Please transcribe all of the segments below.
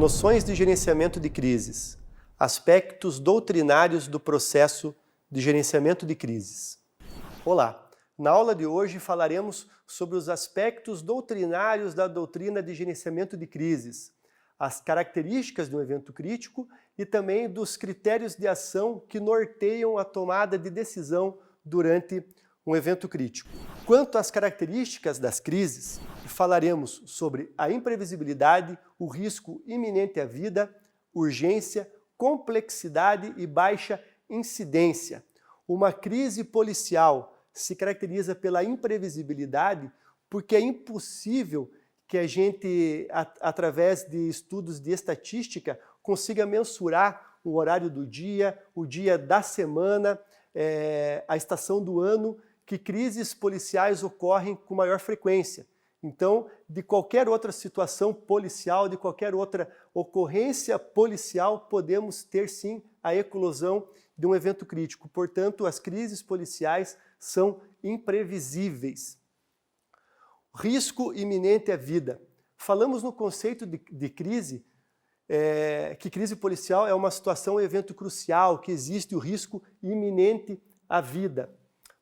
Noções de gerenciamento de crises. Aspectos doutrinários do processo de gerenciamento de crises. Olá! Na aula de hoje falaremos sobre os aspectos doutrinários da doutrina de gerenciamento de crises, as características de um evento crítico e também dos critérios de ação que norteiam a tomada de decisão durante um evento crítico. Quanto às características das crises, falaremos sobre a imprevisibilidade, o risco iminente à vida, urgência, complexidade e baixa incidência. Uma crise policial se caracteriza pela imprevisibilidade porque é impossível que a gente, através de estudos de estatística, consiga mensurar o horário do dia, o dia da semana, a estação do ano, que crises policiais ocorrem com maior frequência. Então, de qualquer outra situação policial, de qualquer outra ocorrência policial, podemos ter sim a eclosão de um evento crítico. Portanto, as crises policiais são imprevisíveis. Risco iminente à vida. Falamos no conceito de crise, que crise policial é uma situação, um evento crucial, que existe o risco iminente à vida.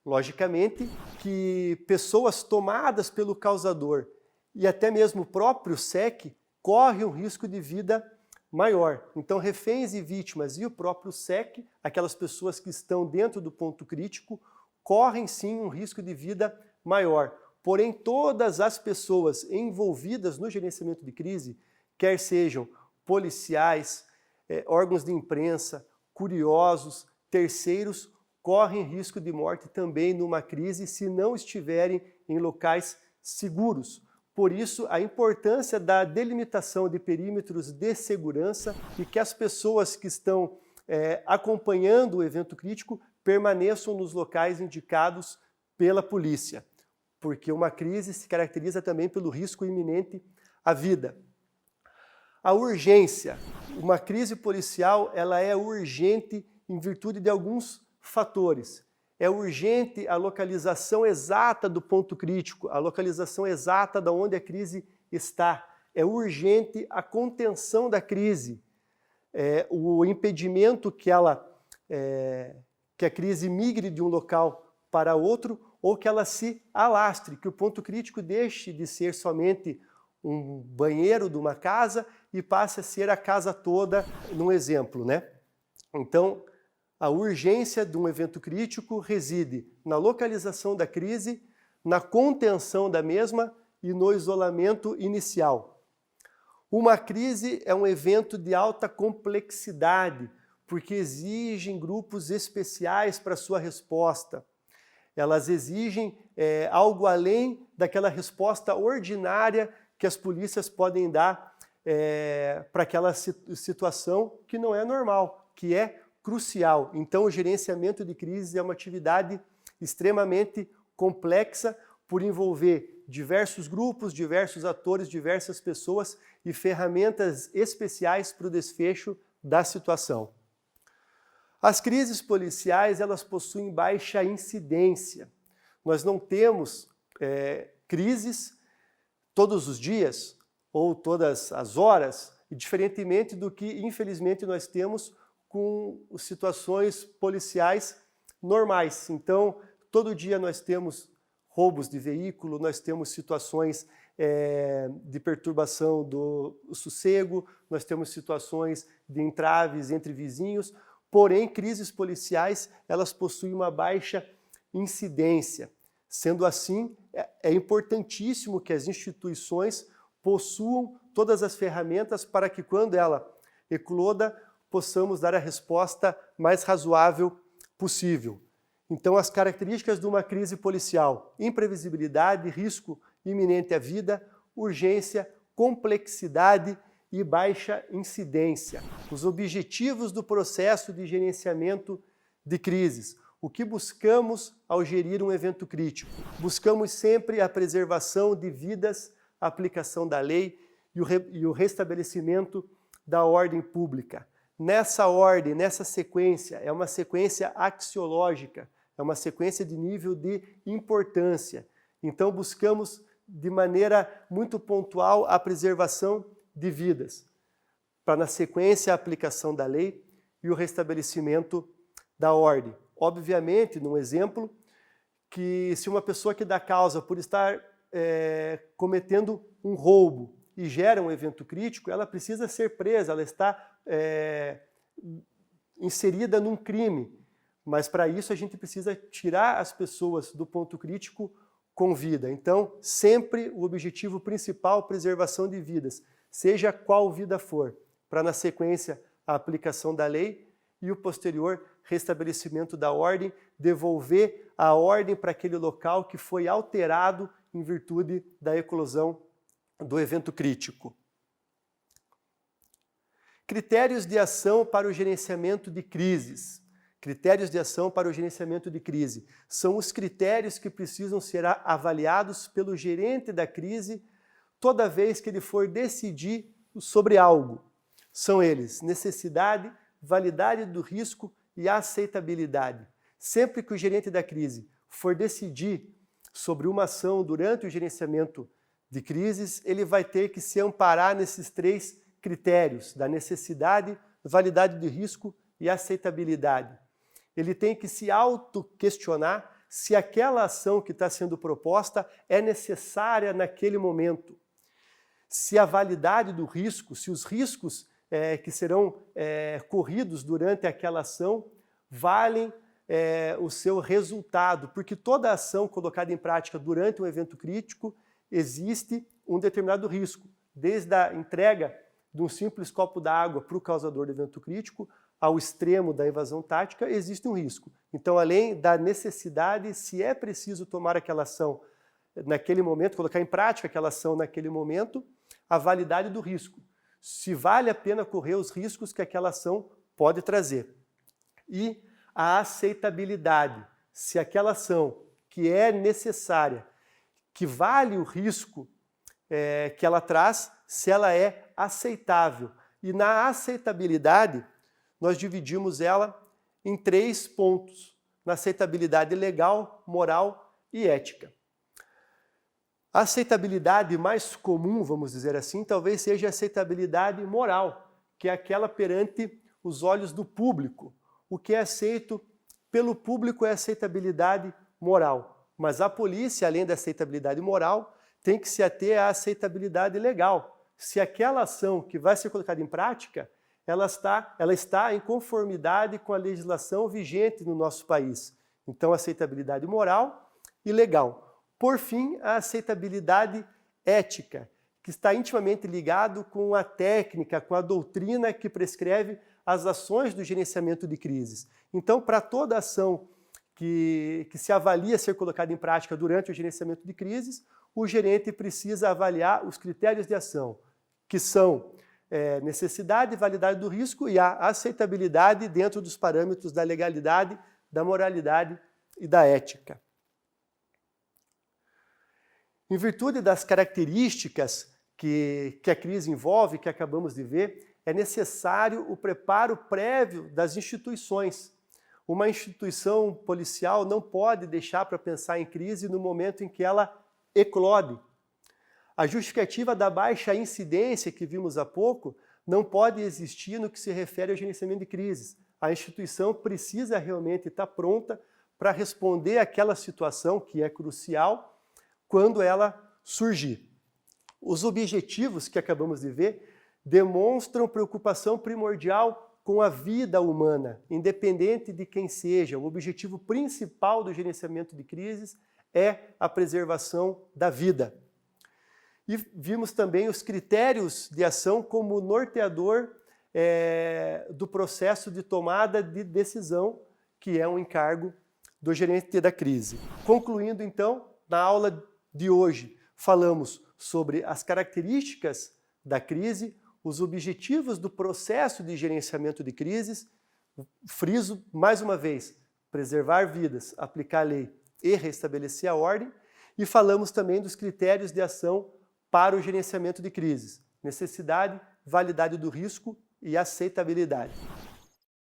Logicamente que pessoas tomadas pelo causador e até mesmo o próprio SEC correm um risco de vida maior. Então, reféns e vítimas e o próprio SEC, aquelas pessoas que estão dentro do ponto crítico, correm sim um risco de vida maior. Porém, todas as pessoas envolvidas no gerenciamento de crise, quer sejam policiais, órgãos de imprensa, curiosos, terceiros, correm risco de morte também numa crise se não estiverem em locais seguros. Por isso, a importância da delimitação de perímetros de segurança e que as pessoas que estão acompanhando o evento crítico permaneçam nos locais indicados pela polícia, porque uma crise se caracteriza também pelo risco iminente à vida. A urgência. Uma crise policial ela é urgente em virtude de alguns fatores. É urgente a localização exata do ponto crítico, a localização exata de onde a crise está. É urgente a contenção da crise, o impedimento que a crise migre de um local para outro ou que ela se alastre, que o ponto crítico deixe de ser somente um banheiro de uma casa e passe a ser a casa toda, num exemplo, né? Então, a urgência de um evento crítico reside na localização da crise, na contenção da mesma e no isolamento inicial. Uma crise é um evento de alta complexidade, porque exigem grupos especiais para sua resposta. Elas exigem algo além daquela resposta ordinária que as polícias podem dar para aquela situação que não é normal, que é crucial. Então, o gerenciamento de crises é uma atividade extremamente complexa por envolver diversos grupos, diversos atores, diversas pessoas e ferramentas especiais para o desfecho da situação. As crises policiais, elas possuem baixa incidência. Nós não temos crises todos os dias ou todas as horas, e diferentemente do que, infelizmente, nós temos com situações policiais normais. Então, todo dia nós temos roubos de veículo, nós temos situações de perturbação do sossego, nós temos situações de entraves entre vizinhos, porém, crises policiais, elas possuem uma baixa incidência. Sendo assim, é importantíssimo que as instituições possuam todas as ferramentas para que, quando ela ecloda, possamos dar a resposta mais razoável possível. Então, as características de uma crise policial: imprevisibilidade, risco iminente à vida, urgência, complexidade e baixa incidência. Os objetivos do processo de gerenciamento de crises. O que buscamos ao gerir um evento crítico? Buscamos sempre a preservação de vidas, a aplicação da lei e o restabelecimento da ordem pública. Nessa ordem, nessa sequência, é uma sequência axiológica, é uma sequência de nível de importância. Então, buscamos de maneira muito pontual a preservação de vidas. para na sequência a aplicação da lei e o restabelecimento da ordem. Obviamente, num exemplo, que se uma pessoa que dá causa por estar cometendo um roubo e gera um evento crítico, ela precisa ser presa, ela está inserida num crime. Mas para isso a gente precisa tirar as pessoas do ponto crítico com vida. Então, sempre o objetivo principal, preservação de vidas, seja qual vida for, para na sequência a aplicação da lei e o posterior restabelecimento da ordem, devolver a ordem para aquele local que foi alterado em virtude da eclosão do evento crítico. Critérios de ação para o gerenciamento de crises. Critérios de ação para o gerenciamento de crise. São os critérios que precisam ser avaliados pelo gerente da crise toda vez que ele for decidir sobre algo. São eles: necessidade, validade do risco e aceitabilidade. Sempre que o gerente da crise for decidir sobre uma ação durante o gerenciamento de crises, ele vai ter que se amparar nesses três critérios, da necessidade, validade de risco e aceitabilidade. Ele tem que se auto-questionar se aquela ação que está sendo proposta é necessária naquele momento. Se a validade do risco, se os riscos que serão corridos durante aquela ação valem o seu resultado, porque toda ação colocada em prática durante um evento crítico existe um determinado risco, desde a entrega de um simples copo d'água para o causador do evento crítico ao extremo da invasão tática, existe um risco. Então, além da necessidade, se é preciso tomar aquela ação naquele momento, colocar em prática aquela ação naquele momento, a validade do risco. Se vale a pena correr os riscos que aquela ação pode trazer. E a aceitabilidade. Se aquela ação que é necessária, que vale o risco que ela traz, se ela é aceitável. E na aceitabilidade, nós dividimos ela em 3 pontos: na aceitabilidade legal, moral e ética. A aceitabilidade mais comum, vamos dizer assim, talvez seja a aceitabilidade moral, que é aquela perante os olhos do público. O que é aceito pelo público é aceitabilidade moral. Mas a polícia, além da aceitabilidade moral, tem que se ater à aceitabilidade legal. Se aquela ação que vai ser colocada em prática, ela está em conformidade com a legislação vigente no nosso país. Então, aceitabilidade moral e legal. Por fim, a aceitabilidade ética, que está intimamente ligado com a técnica, com a doutrina que prescreve as ações do gerenciamento de crises. Então, para toda ação que se avalia ser colocada em prática durante o gerenciamento de crises, o gerente precisa avaliar os critérios de ação, que são necessidade, validade do risco e a aceitabilidade dentro dos parâmetros da legalidade, da moralidade e da ética. Em virtude das características que a crise envolve, que acabamos de ver, é necessário o preparo prévio das instituições. Uma instituição policial não pode deixar para pensar em crise no momento em que ela eclode. A justificativa da baixa incidência que vimos há pouco não pode existir no que se refere ao gerenciamento de crises. A instituição precisa realmente estar pronta para responder àquela situação que é crucial quando ela surgir. Os objetivos que acabamos de ver demonstram preocupação primordial com a vida humana, independente de quem seja. O objetivo principal do gerenciamento de crises é a preservação da vida. E vimos também os critérios de ação como norteador do processo de tomada de decisão, que é um encargo do gerente da crise. Concluindo, então, na aula de hoje, falamos sobre as características da crise, os objetivos do processo de gerenciamento de crises, friso mais uma vez, preservar vidas, aplicar a lei e restabelecer a ordem, e falamos também dos critérios de ação para o gerenciamento de crises: necessidade, validade do risco e aceitabilidade.